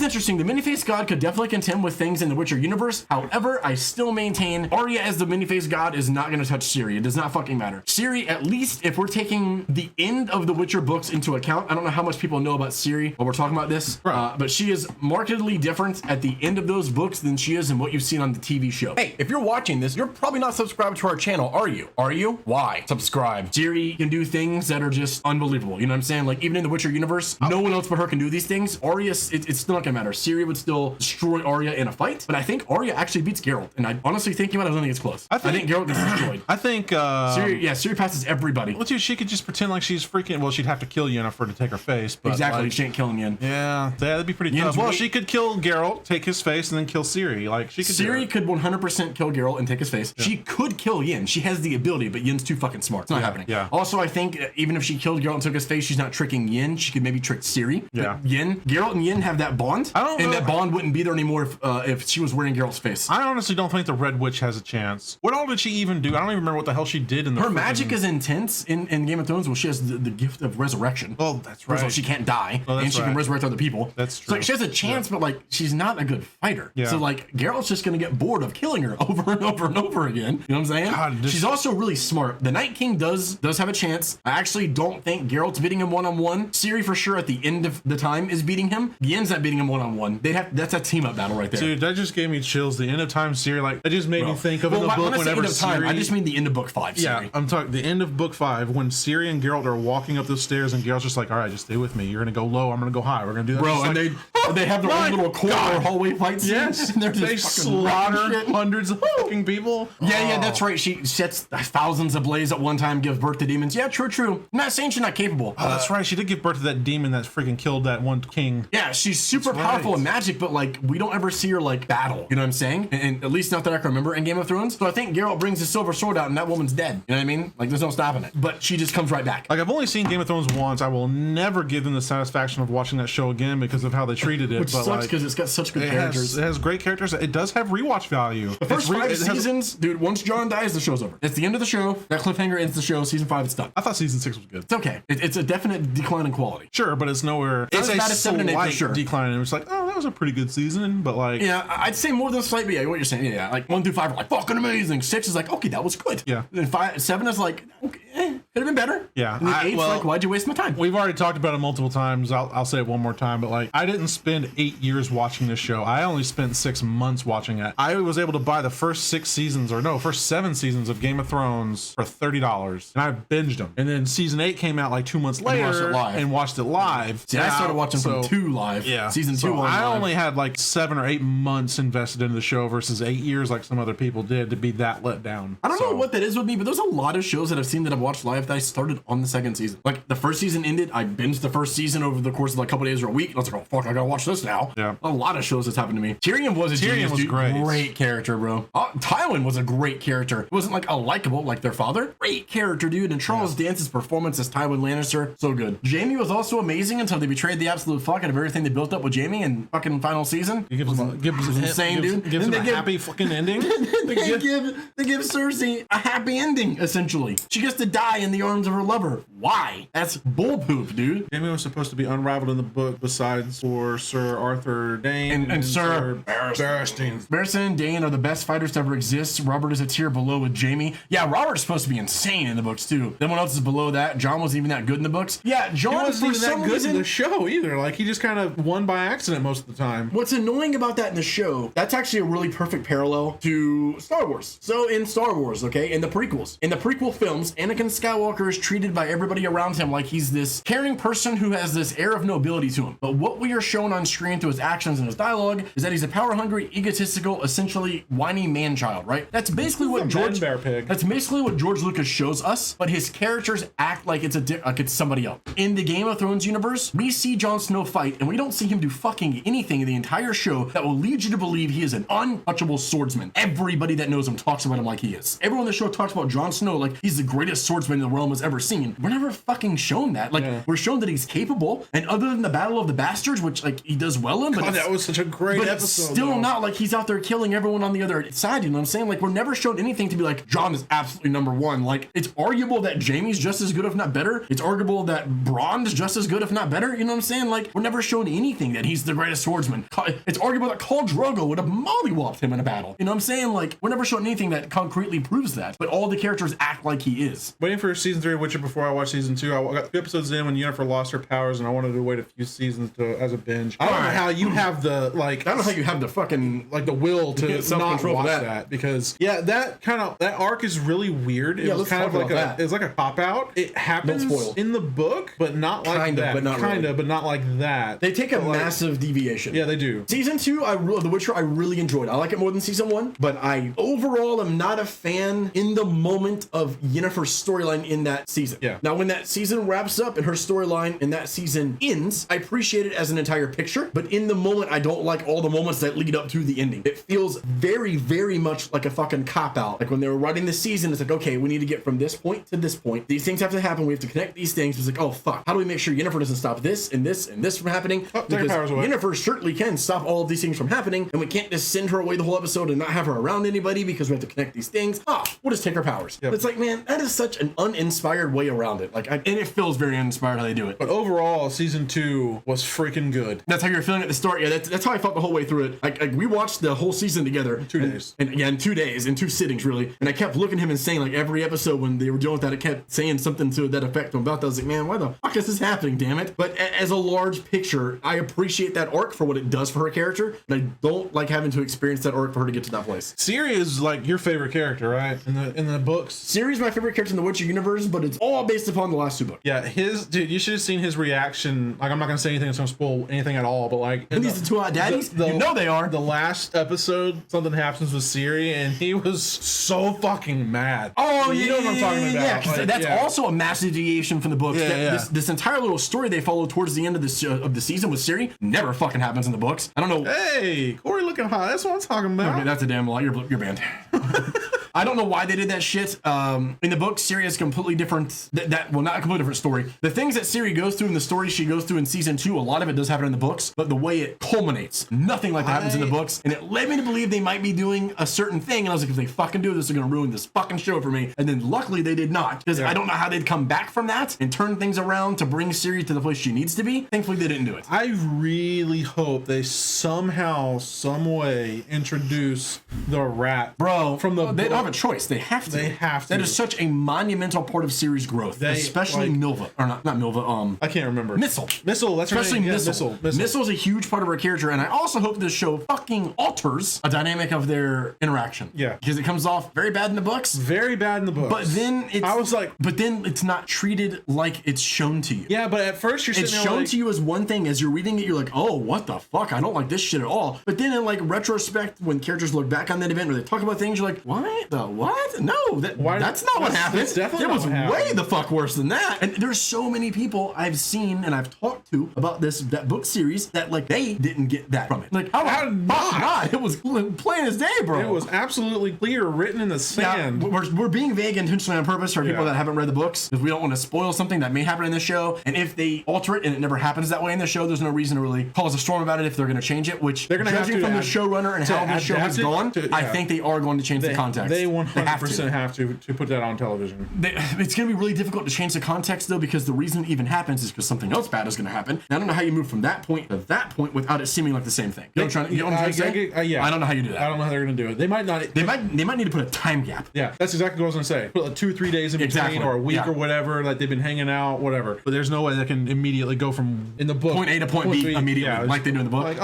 interesting. The many-faced god could definitely contend with things in the Witcher universe. However, I still maintain Arya as the many-faced god is not going to touch Ciri. It does not fucking matter. Ciri, at least if we're taking the end of the Witcher books into account, I don't know how much people know about Ciri while we're talking about this, but she is markedly different at the end of those books than she is in what you've seen on the TV show. Hey, if you're watching this, you're probably not subscribed to our channel, are you? Are you? Why? Subscribe. Ciri can do things that are just unbelievable. You know what I'm saying? Like, even in the Witcher universe, no one else but her can do these things. Arya, it's still not gonna matter. Ciri would still destroy Arya in a fight, but I think Arya actually beats Geralt. And I honestly thinking about it, I don't think it's close. I think Geralt gets destroyed. I think Ciri passes everybody. Well, dude, she could just pretend like she's freaking. Well, she'd have to kill Yennefer for her to take her face. But exactly, like, she ain't killing Yen. Yeah, that'd be pretty tough. Well, she could kill Geralt, take his face, and then kill Ciri. Like she could. Ciri could 100% kill Geralt and take his face. Yeah. She could kill Yen. She has the ability, but Yen's too fucking smart. It's not happening. Yeah. Also, I think even if she killed Geralt and took his face, she's not tricking Yen. She could maybe trick Ciri. Yeah. Geralt and Yen have that bond. I don't know. And that bond wouldn't be there anymore if she was wearing Geralt's face. I honestly don't think the Red Witch has a chance. What all did she even do? I don't even remember what the hell she did in the. Her magic is intense in Game of Thrones. Well, she has the gift of resurrection. Oh, that's right. First of all, she can't die, and she can resurrect other people. That's true. So like, she has a chance, but like she's not a good fighter. Yeah. So like Geralt's just gonna get bored of killing her over and over and over again. You know what I'm saying? God, she's also really smart. The Night King does have a chance. I actually don't think Geralt's beating him one-on-one. Ciri for sure at the end of the time is beating him. Yen's not beating him one-on-one. That's a team-up battle right there. Dude, that just gave me chills. The end of time Ciri, like it just made me think of in the book whenever end of time, Ciri. I just mean the end of book 5. Ciri. Yeah, I'm talking the end of book 5 when Ciri and Geralt are walking up the stairs and Geralt's just like, all right, just stay with me. You're gonna go low. I'm gonna go high. We're gonna do that. Bro, and like, they have their own little corridor hallway fight scenes. Yes, and they slaughter hundreds of fucking people. Yeah, that's right. She sets thousands ablaze at one time, gives birth to demons. Yeah, true. I'm not saying she's not capable. Oh, that's right. She did give birth to that demon that freaking killed that one king. Yeah, she's super powerful in magic, but like we don't ever see her like battle. You know what I'm saying? And at least not that I can remember in Game of Thrones. So I think Geralt brings his silver sword out, and that woman's dead. You know what I mean? Like there's no stopping it. But she just comes right back. Like I've only seen Game of Thrones once. I will never give them the satisfaction of watching that show again because of how they treated it. Which sucks because it's got such good characters. It has great characters. It does have rewatch value. The first 5 seasons, dude. Once Jon dies, the show's over. It's the end of the show. That cliffhanger ends the show. Season 5, it's done. I thought season 6 was good. It's okay. It's a definite decline in quality. Sure, but it's nowhere. It's a slight decline. And it's like, oh, that was a pretty good season, but like, yeah, I'd say more than slight. But yeah, what you're saying, yeah, like 1 through 5 are like fucking amazing. 6 is like, okay, that was good. Yeah. Then 7 is like, okay, could have been better. Yeah. And then 8's like, why'd you waste my time? We've already talked about it multiple times. I'll say it one more time, but like, I didn't spend 8 years watching this show. I only spent 6 months watching it. I was able to buy the first 7 seasons of Game of Thrones for $30, and I binged them. And then season 8 came out like 2 months later, and watched it live. See, I started watching from 2 live. Yeah, season 2. I only had like 7 or 8 months invested into the show versus 8 years, like some other people did, to be that let down. I don't know what that is with me, but there's a lot of shows that I've seen that I've watched live that I started on the 2nd season. Like the first season ended, I binged the first season over the course of like a couple days or a week. And I was like, oh fuck, I gotta watch this now. Yeah, a lot of shows that's happened to me. Tyrion was great character, bro. Tywin was a great character. It wasn't like a likable like their father. Great character, dude. And Charles Dance's performance as Tywin Lannister, so good. Jaime was also amazing until they betrayed the absolute fuck out of everything they built up with Jaime in fucking final season. It gives him insane, dude. Gives him a happy fucking ending. they give Cersei a happy ending, essentially. She gets to die in the arms of her lover. Why? That's bull poop, dude. Jaime was supposed to be unrivaled in the book besides for Sir Arthur Dayne and Sir Barristan. Barristan and Dayne are the best fighters to ever exist. Robert is a tier below with Jaime. Yeah, Robert's supposed to be insane in the books too. Everyone else is below that. Jon wasn't even that good in the books. Yeah, Jon wasn't even that good in the show either. Like he just kind of won by accident most of the time. What's annoying about that in the show, that's actually a really perfect parallel to Star Wars. So in Star Wars, okay, in the prequel films, Anakin Skywalker is treated by everybody around him like he's this caring person who has this air of nobility to him. But what we are shown on screen through his actions and his dialogue is that he's a power-hungry, egotistical, essentially whiny man-child, right? That's basically what George Lucas shows us, but his characters act like it's somebody else. In the Game of Thrones universe, we see Jon Snow fight, and we don't see him do fucking anything in the entire show that will lead you to believe he is an untouchable swordsman. Everybody that knows him talks about him like he is. Everyone in the show talks about Jon Snow like he's the greatest swordsman in the realm has ever seen. We're never fucking shown that. Like, we're shown that he's capable, and other than the Battle of the Bastards, which like he does well in, but God, that was such a great but episode. it's still not like he's out there killing everyone on the other side. You know what I'm saying? Like, we're never shown anything to be like John is absolutely number one. Like, it's arguable that Jamie's just as good, if not better. It's arguable that Braun's just as good, if not better. You know what I'm saying? Like, we're never shown anything that he's the greatest swordsman. It's arguable that Khal Drogo would have mollywopped him in a battle. You know what I'm saying? Like, we're never shown anything that concretely proves that. But all the characters act like he is. Waiting for season 3 of Witcher before I watch season 2. I got 2 episodes in when Yennefer lost her powers, and I wanted to wait a few seasons as a binge. I don't know how you have the I don't know how you have the fucking the will to not watch that, because that arc is really weird. It was kind of like it's like a cop out. It happens in the book, but not like that. But not like that. They take a massive deviation. Yeah, they do. Season 2, The Witcher, I really enjoyed. I like it more than season 1, but I overall am not a fan in the moment of Yennefer's storyline in that season. Yeah. Now, when that season wraps up and her storyline in that season ends, I appreciate it as an entire picture, but in the moment, I don't like all the moments that lead up to the ending. It feels very, very much like a fucking cop-out. Like when they were writing the season, it's like, okay, we need to get from this point to this point. These things have to happen. We have to connect these things. It's like, oh, fuck. How do we make sure Yennefer doesn't stop this and this and this from happening? Because Yennefer certainly can stop all of these things from happening, and we can't just send her away the whole episode and not have her around anybody because we have to connect these things. We'll just take her powers. Yep. It's like, man, that is such an uninspired way around it. Like, and it feels very uninspired how they do it. But overall, season 2 was freaking good. That's how you're feeling at the start. Yeah, that's how I felt the whole way through it. Like we watched the whole season together. 2 days. And yeah, in 2 days, in 2 sittings, really. And I kept looking at him and saying, like, every episode when they were dealing with that, it kept saying something to that effect about that. I was like, man, why the fuck is this happening, damn it? But as a large picture, I appreciate that arc for what it does for her character, and I don't like having to experience that arc for her to get to that place. Ciri is like your favorite character, right? In the books. Ciri's my favorite character in the Witcher universe, but it's all based upon the last 2 books. Yeah, dude, you should have seen his reaction. Like, I'm not gonna say anything that's gonna spoil anything at all, but like, and these are 2 hot daddies? You know they are. The last episode, something happens with Ciri, and he was so fucking mad. Oh, you know what I'm talking about. Yeah, because that's also a massive deviation from the books. This entire little story they follow towards the end of the season with Ciri never fucking happens in the books. I don't know. Hey, Corey looking hot. That's what I'm talking about. Okay, that's a damn lie. You're banned. I don't know why they did that shit. In the book, Ciri is completely different. Well, not a completely different story. The things that Ciri goes through in the story she goes through in season 2, a lot of it does happen in the books, but the way it culminates, nothing like that happens in the books. And it led me to believe they might be doing a certain thing. And I was like, if they fucking do this, they're going to ruin this fucking show for me. And then luckily they did not, because I don't know how they'd come back from that and turn things around to bring Ciri to the place she needs to be. Thankfully, they didn't do it. I really hope they somehow, some way introduce the rat. Bro, from the they don't have a choice. They have to. They have to. That is such a monumental part of Ciri's growth, especially Milva. Or not Milva. I can't remember. Missile. That's especially right. Missile. Missile is a huge part of her character, and I also hope this show fucking alters a dynamic of their interaction. Yeah. Because it comes off very bad in the books. Very bad in the books. But then it's not treated like it's shown to you. Yeah, but at first it's shown to you as one thing. As you're reading it, you're like, oh, what the fuck? I don't like this shit at all. But then in like retrospect, when characters look back on that event or they talk about things, you're like, what? The what? No, that's not what happened. It was way the fuck worse than that. And there's so many people I've seen and I've talked to about that book series that like they didn't get that from it. Like, how not? It was plain as day, bro. It was absolutely clear, written in the sand. Yeah, we're being vague intentionally on purpose for people that haven't read the books, because we don't want to spoil something that may happen in the show. And if they alter it and it never happens that way in the show, there's no reason to really cause a storm about it if they're going to change it. Which they're going to judging from the showrunner and how the show has gone, I think they are going to change the context. They 100% have to put that on television. It's going to be really difficult to change the context though, because the reason it even happens is because something else bad is going to happen. And I don't know how you move from that point to that point without it seeming like the same thing. You know what I'm trying to say? I don't know how you do that. I don't know how they're going to do it. They might not. They might need to put a time gap. Yeah, that's exactly what I was going to say. Put like 2 or 3 days in between, or a week or whatever. Like they've been hanging out, whatever. But there's no way they can immediately go from in the book point A to point B immediately, like they do in the book. Like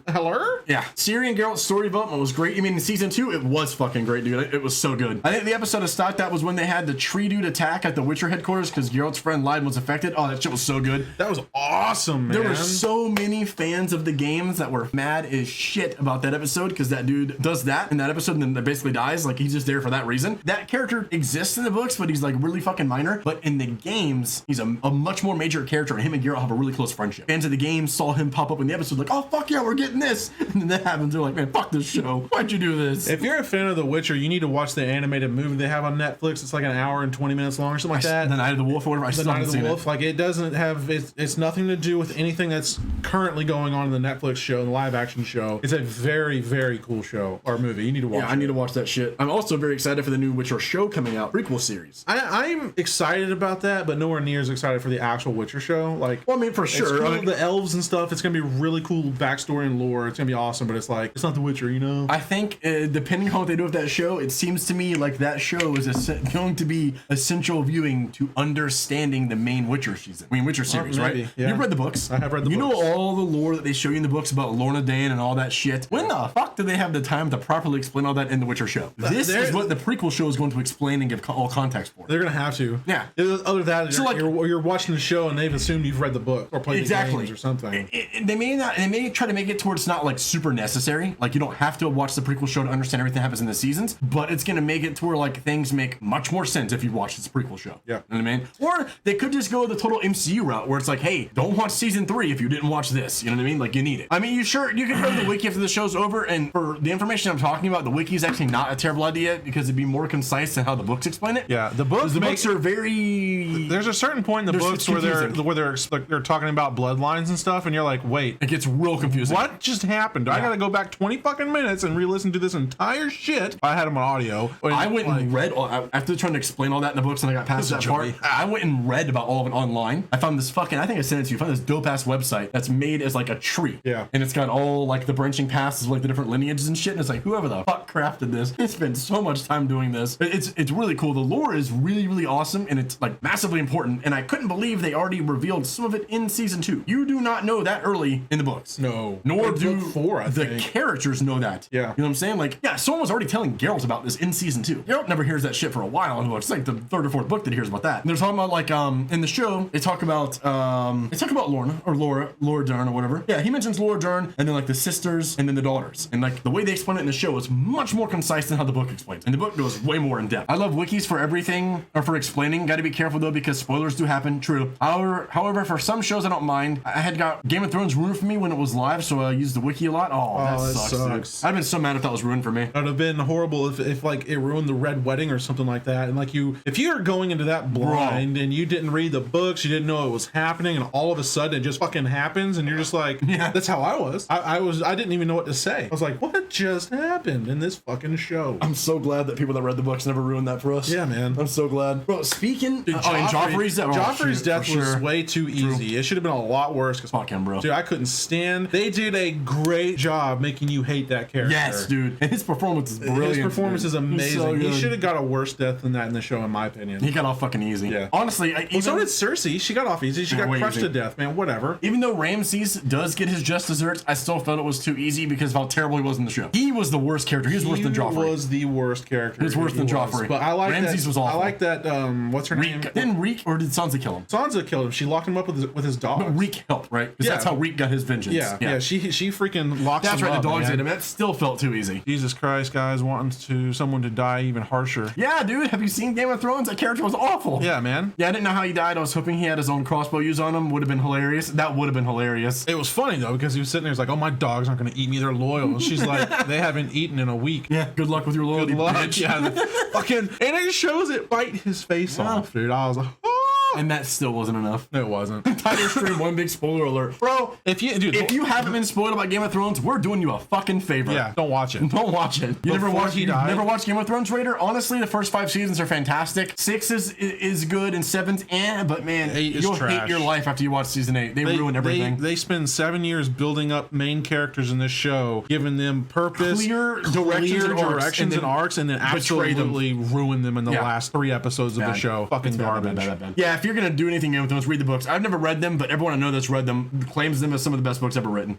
hello. Yeah, Ciri and Geralt's story development was great. I mean, in season 2, it was fucking great, dude. It was so good. I think the episode of stock that was when they had the tree dude attack at the Witcher headquarters because Geralt's friend Leiden was affected. Oh, that shit was so good. That was awesome, man. There were so many fans of the games that were mad as shit about that episode because that dude does that in that episode and then basically dies. Like, he's just there for that reason. That character exists in the books, but he's like really fucking minor. But in the games, he's a much more major character, and him and Geralt have a really close friendship. Fans of the game saw him pop up in the episode like, oh, fuck yeah, we're getting this. And then that happens. They're like, man, fuck this show. Why'd you do this? If you're a fan of The Witcher, you need to watch the animated movie they have on Netflix. It's like an hour and 20 minutes long or something like that. The Night of the Wolf or whatever. I The still Night haven't of the seen Wolf. it. Like, it doesn't have, it's nothing to do with anything that's currently going on in the Netflix show, the live action show. It's a very, very cool show or movie. You need to watch it. I need to watch that shit. I'm also very excited for the new Witcher show coming out, prequel series. I'm excited about that, but nowhere near as excited for the actual Witcher show. Like, Well, I mean, for sure. cool, I mean, the elves and stuff. It's gonna be really cool backstory and lore. It's gonna be awesome, but it's like, it's not The Witcher, you know. I think depending on what they do with that show, it seems to me like that show is going to be essential viewing to understanding the main Witcher season. I mean, Witcher series, maybe, right? yeah. You've read the books. I have read the You books. know all the lore that they show you in the books about Lorna Dane and all that shit. When the fuck do they have the time to properly explain all that in the Witcher show? This is what the prequel show is going to explain and give all context for. They're gonna have to. Yeah. Other than that, So, like- you're watching the show and they've assumed you've read the book or played the games or something. They may try to make it towards not like super necessary. Like you don't have to watch the prequel show to understand everything that happens in the seasons, but it's gonna make it to where like things make much more sense if you watch this prequel show. Yeah. You know what I mean? Or they could just go the total MCU route where it's like, hey, don't watch season 3 if you didn't watch this. You know what I mean? Like you need it. I mean, you can go to the wiki after the show's over, and for the information I'm talking about, the wiki is actually not a terrible idea because it'd be more concise than how the books explain it. Yeah, the books are very. There's a certain point in the books where they're talking about bloodlines and stuff, and you're like, wait, It gets real confusing. what just happened? I gotta go back 20 fucking minutes and re-listen to this entire shit. I had them on audio. I went and read after trying to explain all that in the books, and I got past that part. I went and read about all of it online. I found this I think I sent it to you. I found this dope ass website that's made as like a tree. Yeah. And it's got all like the branching paths of like the different lineages and shit. And it's like whoever the fuck crafted this, they spent so much time doing this. It's really cool. The lore is really, really awesome, and it's like massively important. And I couldn't believe they already revealed some of it in season 2. You do not know that early in the books. No. Nor Like do book 4, I the think. characters know that. Yeah. You know what I'm saying? Like, yeah, someone was already telling Geralt about this in season 2. Geralt never hears that shit for a while in the books. It's like the 3rd or 4th book that he hears about that. And they're talking about like in the show, they talk about Lorna or Laura Dern or whatever. Yeah, he mentions Laura Dern and then like the sisters and then the daughters. And like the way they explain it in the show is much more concise than how the book explains it. And the book goes way more in depth. I love wikis for everything or for explaining. Got to be careful though because spoilers do happen. True. However, for some shows I don't mind. I had got Game of Thrones ruined for me when it was live, so I used the wiki a lot. Oh, that sucks. Dude. I'd been so mad if that was ruined for me. It would have been horrible if like it ruined the Red Wedding or something like that. And like if you're going into that blind and you didn't read the books, you didn't know it was happening, and all of a sudden it just fucking happens, and you're just like, yeah, that's how I was. I didn't even know what to say. I was like, what just happened in this fucking show? I'm so glad that people that read the books never ruined that for us. Yeah, man. I'm so glad. Bro, speaking Joffrey's death. Joffrey's death was way too easy. It should have been a lot worse. Fuck him, bro. Dude, I couldn't stand. They did a great job making you hate that character. Yes, dude. And his performance is brilliant. His performance is amazing. So he should have got a worse death than that in the show, in my opinion. He got off fucking easy. Yeah. Honestly, so did Cersei. She got off easy. She got crushed to death, man. Whatever. Even though Ramses does get his just desserts, I still felt it was too easy because of how terrible he was in the show. He was the worst character. He was worse than Joffrey. He was the worst character. He was worse than Joffrey. But I like Ramses that. was awful. I like that. What's her name? Didn't Reek or did Sansa kill him? Sansa killed him. She locked him up with his dog. But Reek helped, right? Because that's how Reek got his vengeance. Yeah. She freaking locked him up. That's right. The dogs ate him. That still felt too easy. Jesus Christ, guys, wanting someone to die even harsher. Yeah, dude. Have you seen Game of Thrones? That character was awful. Yeah, man. Yeah, I didn't know how he died. I was hoping he had his own crossbow use on him. Would have been hilarious. That would have been hilarious. It was funny though because he was sitting there. He's like, "Oh, my dogs aren't going to eat me. They're loyal." And she's like, "They haven't eaten in a week." Yeah. Good luck with your loyalty, Good luck. bitch. Yeah. Fucking, and it shows it bite his face off, dude. I was like, oh. And that still wasn't enough. It wasn't. Tiger Stream, one big spoiler alert. Bro, if you haven't been spoiled about Game of Thrones, we're doing you a fucking favor. Yeah, don't watch it. Don't watch it. You never watched Game of Thrones, Raider? Honestly, the first 5 seasons are fantastic. 6 is good and 7's but man, 8 is you'll trash. hate your life after you watch season 8. They ruin everything. They spend 7 years building up main characters in this show, giving them purpose, clear directions and arcs, and then absolutely ruin them in the last 3 episodes of the show. Fucking garbage. Yeah, if you're gonna do anything Game of Thrones, read the books. I've never read them, but everyone I know that's read them claims them as some of the best books ever written.